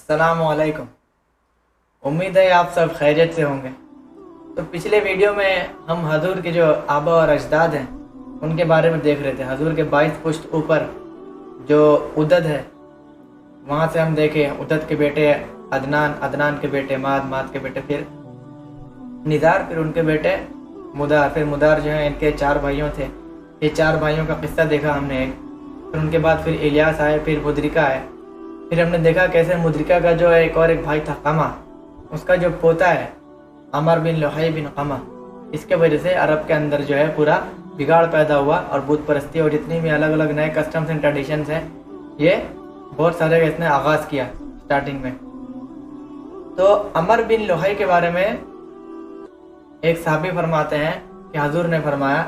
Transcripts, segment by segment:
अस्सलामुअलैकुम। उम्मीद है आप सब खैरियत से होंगे। तो पिछले वीडियो में हम हजूर के जो आबा और अजदाद हैं उनके बारे में देख रहे थे। हजूर के 22 पुश्त ऊपर जो उदद है वहाँ से हम देखे उदद के बेटे अदनान, अदनान के बेटे माद, माद के बेटे फिर निज़ार, फिर उनके बेटे मुदार, फिर मुदार जो है इनके 4 भाइयों थे। ये 4 भाइयों का किस्सा देखा हमने एक। फिर उनके बाद फिर इलियास आए, फिर मुद्रिका आए। फिर हमने देखा कैसे मुद्रिका का जो है एक और एक भाई था कमा, उसका जो पोता है अमर बिन लुहई बिन कमा, इसके वजह से अरब के अंदर जो है पूरा बिगाड़ पैदा हुआ और बुत परस्ती और जितनी भी अलग अलग नए कस्टम्स एंड ट्रेडिशंस हैं ये बहुत सारे इसने आगाज़ किया स्टार्टिंग में। तो अमर बिन लुहई के बारे में एक साहबी फरमाते हैं कि हजूर ने फरमाया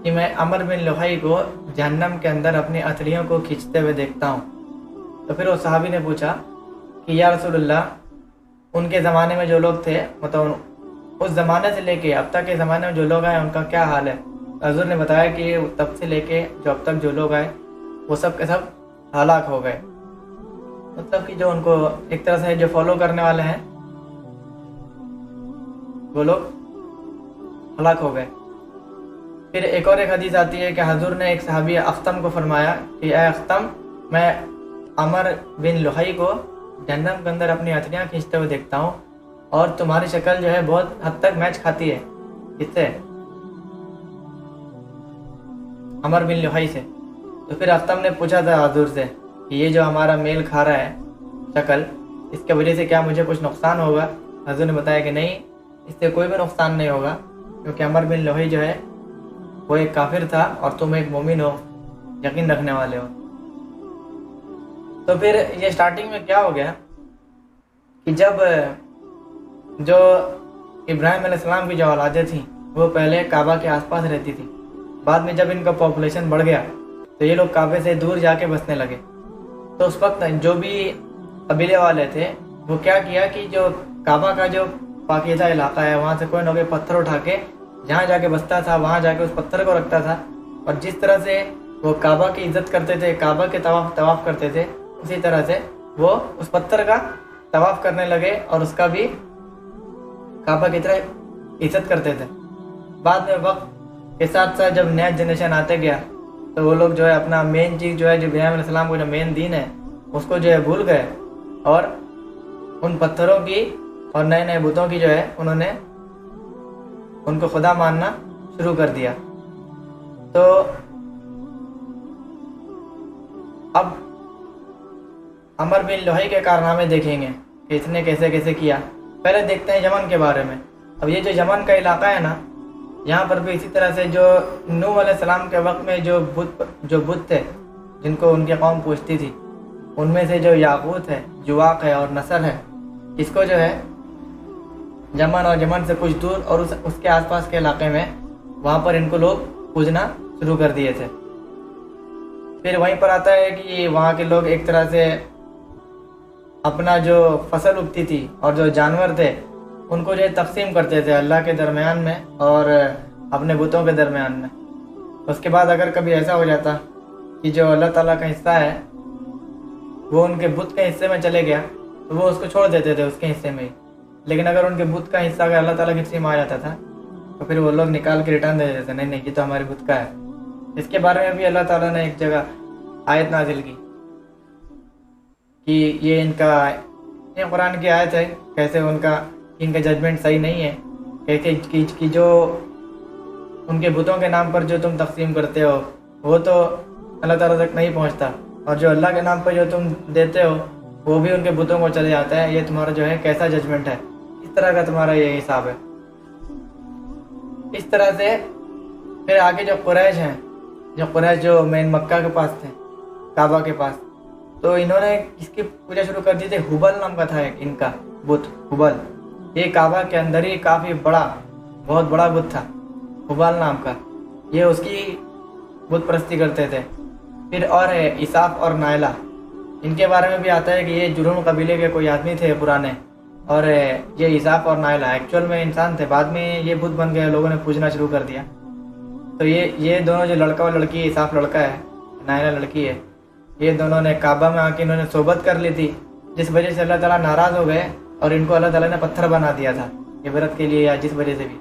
कि मैं अमर बिन लुहई को जहन्नम के अंदर अपनी अतड़ियों को खींचते हुए देखता हूँ। तो फिर उस सहाबी ने पूछा कि या रसूलुल्लाह, उनके ज़माने में जो लोग थे, मतलब उस ज़माने से लेके अब तक के ज़माने में जो लोग आए उनका क्या हाल है? हजूर ने बताया कि तब से लेके जो अब तक जो लोग आए वो सब के सब हलाक हो गए। मतलब कि जो उनको एक तरह से जो फॉलो करने वाले हैं वो लोग हलाक हो गए। फिर एक और एक हदीस आती है कि हजूर ने एक सहाबी अख्तम को फरमाया कि ए अख्तम, मैं अमर बिन लुहई को जहन्नम के अंदर अपनी हथेलियाँ खींचते हुए देखता हूँ और तुम्हारी शक्ल जो है बहुत हद तक मैच खाती है इससे, अमर बिन लुहई से। तो फिर अख्तम ने पूछा था हजूर से कि ये जो हमारा मेल खा रहा है शक्ल, इसके वजह से क्या मुझे कुछ नुकसान होगा? हजूर ने बताया कि नहीं, इससे कोई भी नुकसान नहीं होगा, क्योंकि अमर बिन लुहई जो है वो एक काफिर था और तुम एक मोमिन हो, यकीन रखने वाले हो। तो फिर ये स्टार्टिंग में क्या हो गया कि जब जो इब्राहिम अलैहिस्सलाम की जो औलादें थी वो पहले काबा के आसपास रहती थी। बाद में जब इनका पॉपुलेशन बढ़ गया तो ये लोग काबे से दूर जाके बसने लगे। तो उस वक्त जो भी कबीले वाले थे वो क्या किया कि जो काबा का जो पाकीज़ा इलाका है वहाँ से कोई न कोई पत्थर उठा के जहाँ जाके बसता था वहाँ जाके उस पत्थर को रखता था, और जिस तरह से वो काबा की इज्जत करते थे, काबा के तवाफ करते थे, उसी तरह से वो उस पत्थर का तवाफ करने लगे और उसका भी काबा की तरह इज्जत करते थे। बाद में वक्त के साथ साथ जब नया जनरेशन आते गया तो वो लोग जो है अपना मेन चीज़ जो है, जो इब्राहिम अलैहिस्सलाम को जो मेन दीन है उसको जो है भूल गए और उन पत्थरों की और नए नए बुतों की जो है उन्होंने उनको खुदा मानना शुरू कर दिया। तो अब अमर बिन लुहई के कारनामे देखेंगे कि इसने कैसे कैसे किया। पहले देखते हैं यमन के बारे में। अब ये जो यमन का इलाका है ना, यहाँ पर भी इसी तरह से जो नूह अलैहिस्सलाम के वक्त में जो बुत थे जिनको उनकी कौम पूजती थी, उनमें से जो याकूत है, जुवाक है और नसर है, इसको जो है यमन और यमन से कुछ दूर और उसके आसपास के इलाके में वहाँ पर इनको लोग पूजना शुरू कर दिए थे। फिर वहीं पर आता है कि वहाँ के लोग एक तरह से अपना जो फसल उगती थी और जो जानवर थे उनको जो तकसीम करते थे अल्लाह के दरमियान में और अपने बुतों के दरमियान में। उसके बाद अगर कभी ऐसा हो जाता कि जो अल्लाह ताला का हिस्सा है वो उनके बुत के हिस्से में चले गया तो वो उसको छोड़ देते थे उसके हिस्से में ही। लेकिन अगर उनके बुत का हिस्सा अगर अल्लाह ताला के हिस्से में आ जाता था तो फिर वो लोग निकाल के रिटर्न दे देते थे, नहीं नहीं ये तो हमारे बुत का है। इसके बारे में भी अल्लाह ताला ने एक जगह आयत नाजिल की कि ये इनका, ये कुरान की आयत है, कैसे इनका जजमेंट सही नहीं है, कहते कि जो उनके बुतों के नाम पर जो तुम तकसीम करते हो वो तो अल्लाह ताला तक नहीं पहुंचता, और जो अल्लाह के नाम पर जो तुम देते हो वो भी उनके बुतों को चले जाता है। ये तुम्हारा जो है कैसा जजमेंट है? इस तरह का तुम्हारा ये हिसाब है। इस तरह से फिर आगे जो कुरैश हैं, जो मेन मक्का के पास थे, काबा के पास, तो इन्होंने इसकी पूजा शुरू कर दी थी। हुबल नाम का था एक इनका बुत, हुबल। ये काबा के अंदर ही काफ़ी बड़ा, बहुत बड़ा बुत था हुबल नाम का। ये उसकी बुत परस्ती करते थे। फिर और है इसाफ और नायला, इनके बारे में भी आता है कि ये जुर्म कबीले के कोई आदमी थे पुराने, और ये इसाफ और नायला एक्चुअल में इंसान थे, बाद में ये बुत बन गए, लोगों ने पूजना शुरू कर दिया। तो ये दोनों जो लड़का और लड़की, इसाफ लड़का है, नायला लड़की है, ये दोनों ने काबा में आके इन्होंने सोबत कर ली थी जिस वजह से अल्लाह ताला नाराज़ हो गए और इनको अल्लाह ताला ने पत्थर बना दिया था इबरत के लिए या जिस वजह से भी।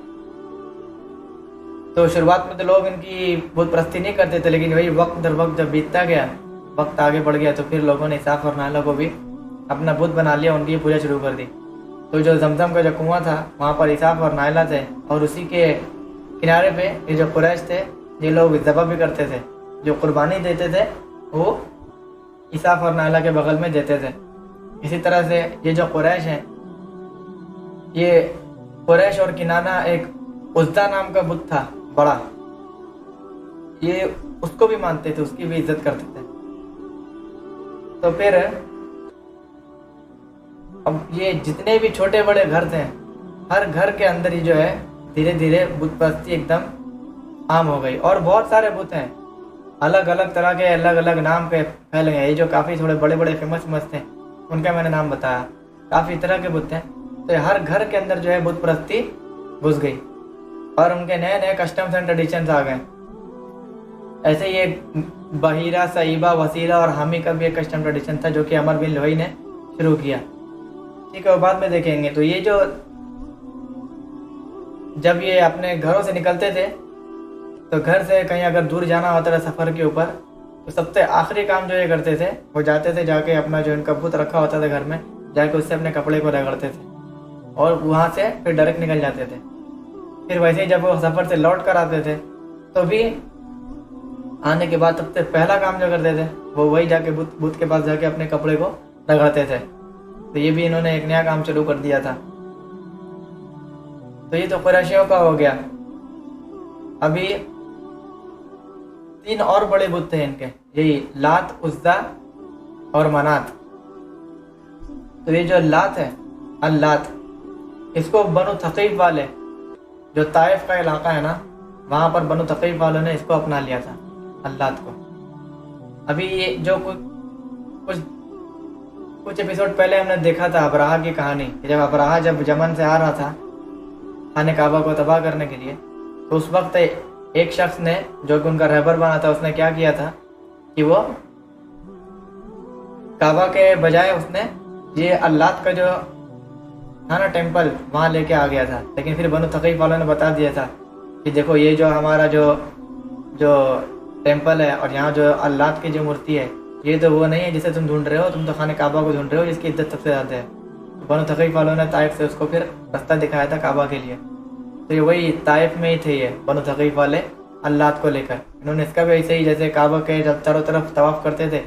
तो शुरुआत में तो लोग इनकी बुत परस्ती नहीं करते थे, लेकिन वही वक्त दर वक्त जब बीतता गया, वक्त आगे बढ़ गया, तो फिर लोगों ने इसाफ और नाला को भी अपना बुत बना लिया, उनकी पूजा शुरू कर दी। तो जो जमजम का जो कुआं था वहाँ पर इसाफ और नाला थे, और उसी के किनारे पे ये जो कुरैश थे ये लोग ज़बह भी करते थे, जो कुर्बानी देते थे वो इसाफ और नाला के बगल में देते थे। इसी तरह से ये जो कुरैश हैं, ये कुरैश और किनाना एक उज़्ज़ा नाम का बुत था बड़ा, ये उसको भी मानते थे, उसकी भी इज्जत करते थे। तो फिर अब ये जितने भी छोटे बड़े घर थे, हर घर के अंदर ही जो है धीरे धीरे बुत परस्ती एकदम आम हो गई, और बहुत सारे बुत हैं अलग अलग तरह के, अलग अलग नाम पे फैल गए। ये जो काफ़ी थोड़े बड़े बड़े फेमस थे उनका मैंने नाम बताया, काफ़ी तरह के बुत हैं। तो हर घर के अंदर जो है बुत परस्ती घुस गई, और उनके नए नए कस्टम्स एंड ट्रेडिशंस आ गए। ऐसे ये बहीरा, सईबा, वसीला और हामी का भी एक कस्टम ट्रेडिशन था जो कि अमर बिन लुहई ने शुरू किया। ठीक है, वो बाद में देखेंगे। तो ये जो जब ये अपने घरों से निकलते थे, तो घर से कहीं अगर दूर जाना होता था सफ़र के ऊपर, तो सबसे आखिरी काम जो ये करते थे वो जाते थे, जाके अपना जो इनका बुत रखा होता था घर में, जाके उससे अपने कपड़े को रगड़ते थे और वहाँ से फिर डायरेक्ट निकल जाते थे। फिर वैसे ही जब वो सफ़र से लौट कर आते थे तो भी आने के बाद सबसे पहला काम जो करते थे वो वही जाके बुत के पास जाके अपने कपड़े को रगड़ते थे। तो ये भी इन्होंने एक नया काम शुरू कर दिया था। तो ये तो कुरैशियों का हो गया। अभी 3 और बड़े बुत थे इनके, यही लात, उज़्ज़ा और मनात। तो ये जो लात है, अल्लात, इसको बनु थकीफ वाले, जो ताइफ का इलाका है ना, वहाँ पर बनु थकीफ वालों ने इसको अपना लिया था, अल्लात को। अभी ये जो कुछ एपिसोड पहले हमने देखा था अबराहा की कहानी, जब अबराहा जब यमन से आ रहा था खाने काबा को तबाह करने के लिए, तो उस वक्त एक शख्स ने, जो कि उनका रहबर बना था, उसने क्या किया था कि वो काबा के बजाय उसने ये अल्लात का जो था ना टेम्पल, वहाँ लेके आ गया था। लेकिन फिर बनु थकीफ वालों ने बता दिया था कि देखो ये जो हमारा जो टेम्पल है और यहाँ जो अल्लात की जो मूर्ति है, ये तो वो नहीं है जिसे तुम ढूंढ रहे हो, तुम तो खाने काबा को ढूंढ रहे हो जिसकी इज्जत सबसे ज़्यादा है। तो बनु थकीफ वालों ने ताइफ से उसको फिर रास्ता दिखाया था काबा के लिए। तो ये वही ताइफ में ही थे ये बनु थकीफ वाले अल्लात को लेकर। इन्होंने इसका भी ऐसे ही, जैसे काबा के जब चारों तरफ तवाफ़ करते थे,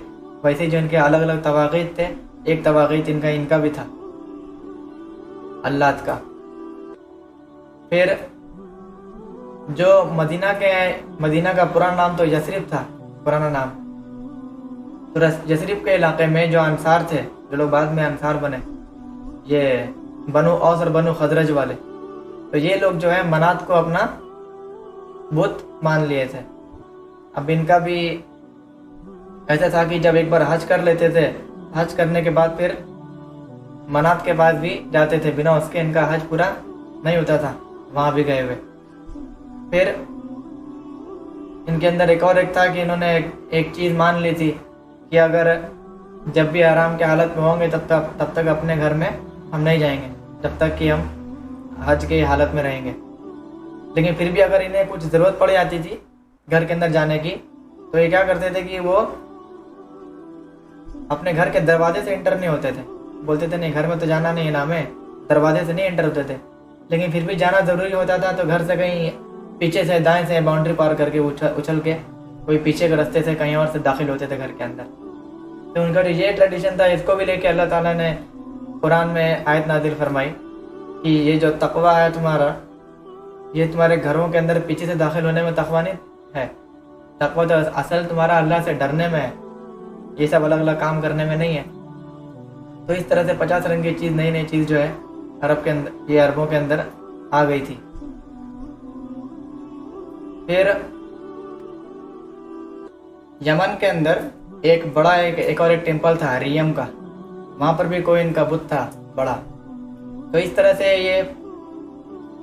वैसे ही जो इनके अलग अलग तवाक़ीत थे, एक तवाक़ीत इनका भी था अल्लात का। फिर जो मदीना का पुराना नाम तो यसरिब था, पुराना नाम। तो यसरिब के इलाके में जो अंसार थे, जो लोग बाद में अंसार बने, ये बनु औस और बनु खजरज वाले, तो ये लोग जो है मनात को अपना बुत मान लिए थे। अब इनका भी ऐसा था कि जब एक बार हज कर लेते थे, हज करने के बाद फिर मनात के पास भी जाते थे, बिना उसके इनका हज पूरा नहीं होता था वहाँ भी गए हुए। फिर इनके अंदर एक था कि इन्होंने एक चीज़ मान ली थी कि अगर जब भी आराम के हालत में होंगे तब तक अपने घर में हम नहीं जाएंगे, जब तक कि हम हज की हालत में रहेंगे। लेकिन फिर भी अगर इन्हें कुछ ज़रूरत पड़ जाती थी घर के अंदर जाने की, तो ये क्या करते थे कि वो अपने घर के दरवाजे से एंटर नहीं होते थे। बोलते थे नहीं, घर में तो जाना नहीं है ना, हमें दरवाजे से नहीं एंटर होते थे। लेकिन फिर भी जाना ज़रूरी होता था, तो घर से कहीं पीछे से, दाएं से बाउंड्री पार करके उछल के कोई पीछे के रास्ते से कहीं और से दाखिल होते थे घर के अंदर। तो उनका ये ट्रेडिशन था। इसको भी लेके अल्लाह ताला ने कुरान में आयत नाजिल फरमाई कि ये जो तकवा है तुम्हारा, ये तुम्हारे घरों के अंदर पीछे से दाखिल होने में तकवा नहीं है। तकवा तो असल तुम्हारा अल्लाह से डरने में है, ये सब अलग अलग काम करने में नहीं है। तो इस तरह से 50 रंग की चीज़, नई नई चीज़ जो है अरब के अंदर, ये अरबों के अंदर आ गई थी। फिर यमन के अंदर एक बड़ा एक और एक टेम्पल था रियम का, वहाँ पर भी कोई इनका बुत था बड़ा। तो इस तरह से ये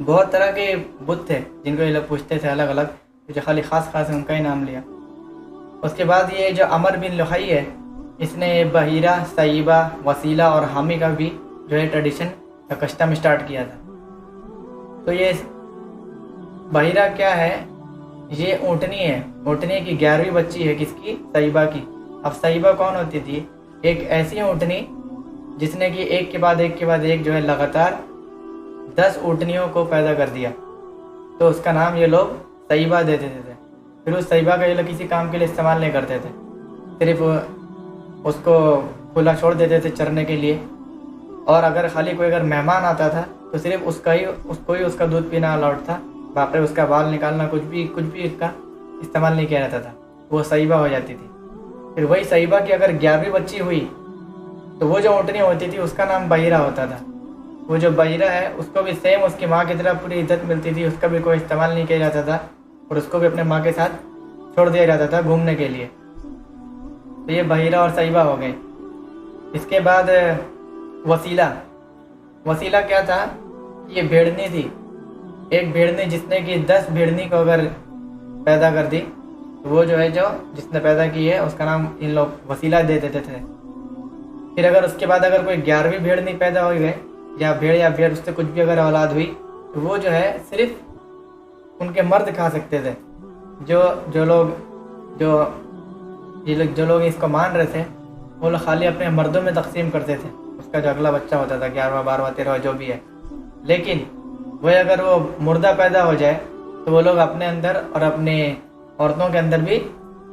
बहुत तरह के बुत थे जिनको ये लोग पूछते थे अलग अलग, जो खाली खास उनका ही नाम लिया। उसके बाद ये जो अमर बिन लुहई है, इसने बहीरा, सईबा, वसीला और हामी का भी जो है ट्रेडिशन का कस्टम स्टार्ट किया था। तो ये बहीरा क्या है, ये ऊँटनी है, ऊँटनी की 11वीं बच्ची है, किसकी, सईबा की। अब सईबा कौन होती थी, एक ऐसी ऊँटनी जिसने कि एक के बाद एक के बाद एक जो है लगातार 10 ऊँटनियों को पैदा कर दिया, तो उसका नाम ये लोग सईबा दे देते थे। फिर उस सईबा का ये लोग किसी काम के लिए इस्तेमाल नहीं करते थे, सिर्फ उसको खुला छोड़ देते थे चरने के लिए। और अगर खाली कोई अगर मेहमान आता था तो सिर्फ उसको ही उसका दूध पीना अलाउड था, बाकी उसका बाल निकालना कुछ भी इसका इस्तेमाल नहीं किया जाता था, वो सईबा हो जाती थी। फिर वही सईबा की अगर 11वीं बच्ची हुई तो वो जो ऊँटनी होती थी उसका नाम बहीरा होता था। वो जो बहीरा है उसको भी सेम उसकी माँ की तरह पूरी इज्जत मिलती थी, उसका भी कोई इस्तेमाल नहीं किया जाता था और उसको भी अपने माँ के साथ छोड़ दिया जाता था घूमने के लिए। तो ये बहीरा और सईबा हो गए। इसके बाद वसीला क्या था, ये भेड़नी थी, एक भेड़नी जिसने कि 10 भेड़नी को अगर पैदा कर दी तो वो जो है जो जिसने पैदा की है उसका नाम इन लोग वसीला दे देते थे। फिर अगर उसके बाद अगर कोई 11वीं भेड़नी पैदा हो गए या भेड़ उससे कुछ भी अगर औलाद हुई तो वो जो है सिर्फ उनके मर्द खा सकते थे। जो लोग इसको मान रहे थे वो लोग खाली अपने मर्दों में तकसीम करते थे उसका जो अगला बच्चा होता था, 11वां 12वां 13वां जो भी है। लेकिन वही अगर वो मुर्दा पैदा हो जाए तो वो लोग अपने अंदर और अपने औरतों के अंदर भी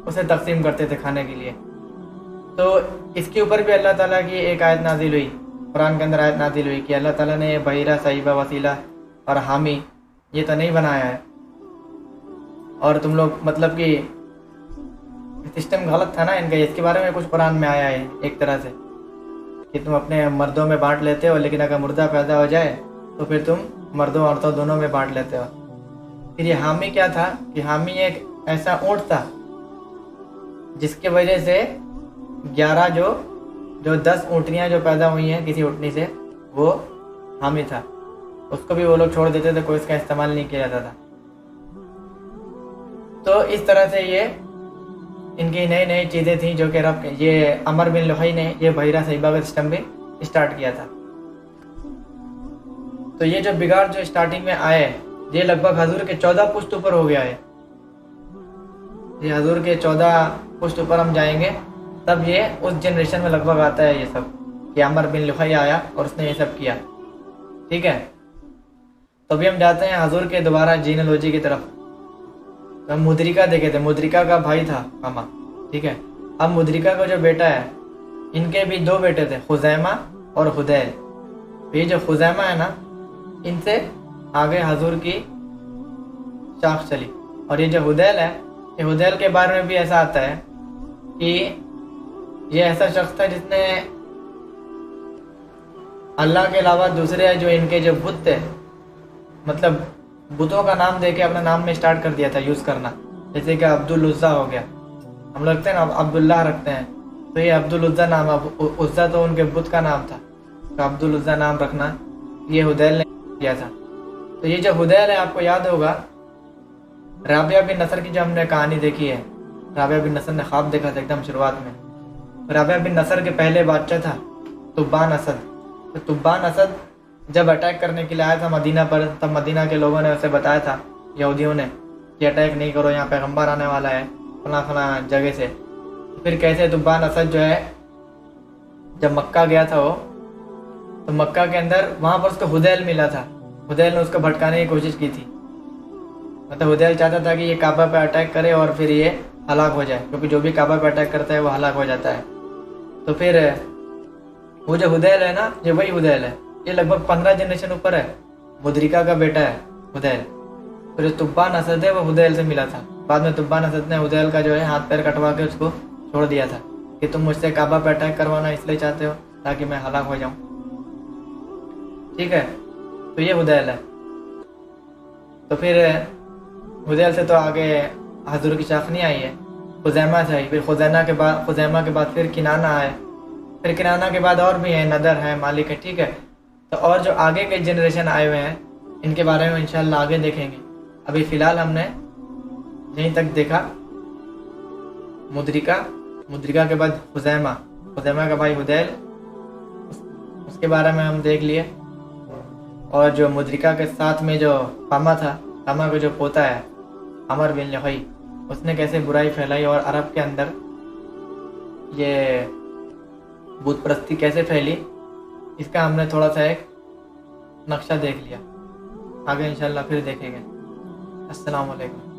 उसे तकसीम करते थे खाने के लिए। तो इसके ऊपर भी अल्लाह ताला की एक आयत नाजिल हुई, कुरान के अंदर आयत नाजिल हुई कि अल्लाह ताला ने बहीरा, सईबा, वसीला और हामी ये तो नहीं बनाया है, और तुम लोग मतलब कि सिस्टम गलत था ना इनका। इसके बारे में कुछ कुरान में आया है एक तरह से कि तुम अपने मर्दों में बांट लेते हो, लेकिन अगर मुर्दा पैदा हो जाए तो फिर तुम मर्दों औरतों दोनों में बांट लेते हो। फिर ये हामी क्या था कि हामी एक ऐसा ऊँट था जिसकी वजह से 11 जो 10 ऊँटनियाँ जो पैदा हुई हैं किसी ऊँटनी से, वो हामी था। उसको भी वो लोग छोड़ देते थे, कोई इसका इस्तेमाल नहीं किया जाता था। तो इस तरह से ये इनकी नई नई चीज़ें थी जो कि ये अमर बिन लुहई ने ये बहीरा, सईबा का सिस्टम भी स्टार्ट किया था। तो ये जो बिगाड़ जो स्टार्टिंग में आए ये लगभग हजूर के 14 पुश्त ऊपर हो गया है। ये हजूर के 14 पुश्त ऊपर हम जाएंगे तब ये उस जनरेशन में लगभग आता है ये सब कि अमर बिन लुहई आया और उसने ये सब किया। ठीक है, तो अभी हम जाते हैं हजूर के दोबारा जीनोलॉजी की तरफ। तो हम मुद्रिका देखे थे, मुद्रिका का भाई था मामा। ठीक है, अब मुद्रिका का जो बेटा है, इनके भी 2 बेटे थे, खुजैमा और हुदैल। तो ये जो खुजैमा है ना, इनसे आगे हजूर की शाख चली। और ये जो हुदैल है, ये हुदैल के बारे में भी ऐसा आता है कि ये ऐसा शख्स था जिसने अल्लाह के अलावा दूसरे जो इनके जो बुत थे, मतलब बुतों का नाम देके अपना नाम में स्टार्ट कर दिया था यूज़ करना। जैसे कि अब्दुल उज़्ज़ा हो गया, हम लोग रखते हैं ना अब्दुल्लाह रखते हैं, तो ये अब्दुल उज़्ज़ा नाम, उज़्ज़ा तो उनके बुत का नाम था, तो अब्दुल उज़्ज़ा नाम रखना ये हुदैल ने किया था। तो ये जो हुदैल है, आपको याद होगा राबिया बिन नसर की जो हमने कहानी देखी है, राबिया बिन नसर ने ख्वाब देखा था एकदम शुरुआत में। राबिया बिन नसर के पहले बादशाह था तुब्बान असद। तो तुब्बान असद जब अटैक करने के लिए आया था मदीना पर, तब मदीना के लोगों ने उसे बताया था, यहूदियों ने, कि अटैक नहीं करो, यहाँ पैगंबर आने वाला है फला फला जगह से। फिर कैसे तुब्बान असद जो है जब मक्का गया था वो, तो मक्का के अंदर वहाँ पर उसको हुदैल मिला था। हुदैल ने उसको भटकाने की कोशिश की थी, मतलब हुदैल चाहता था कि ये काबा पे अटैक करे और फिर ये हलाक हो जाए, क्योंकि जो भी काबा पे अटैक करता है वो हलाक हो जाता है। तो फिर वो जो हुदैल है ना, ये वही हुदैल है, ये लगभग 15 जनरेशन ऊपर है, मुद्रिका का बेटा है हुदैल। फिर जो तुब्बान असद है वो हुदैल से मिला था। बाद में तुब्बान असद ने हुदैल का जो है हाथ पैर कटवा के उसको छोड़ दिया था कि तुम मुझसे काबा पे अटैक करवाना इसलिए चाहते हो ताकि मैं हलाक हो जाऊं। ठीक है, तो ये हुदैल है। तो फिर हुदैल से तो आगे हजूर की शाख नहीं आई है, खुजैमा से आई। फिर खुजैमा के बाद फिर किनाना आए, फिर किनाना के बाद और भी हैं, नदर है, मालिक है। ठीक है, तो और जो आगे के जनरेशन आए हुए हैं इनके बारे में इंशाल्लाह आगे देखेंगे। अभी फ़िलहाल हमने यहीं तक देखा मुद्रिका के बाद खुजैमा, खुज़ैमा का भाई हुदैल, उसके बारे में हम देख लिए। और जो मुद्रिका के साथ में जो कामा था, कामा का जो पोता है अमर बिन लुहई, उसने कैसे बुराई फैलाई और अरब के अंदर ये बुत परस्ती कैसे फैली, इसका हमने थोड़ा सा एक नक्शा देख लिया। आगे इंशाल्लाह फिर देखेंगे। अस्सलाम वालेकुम।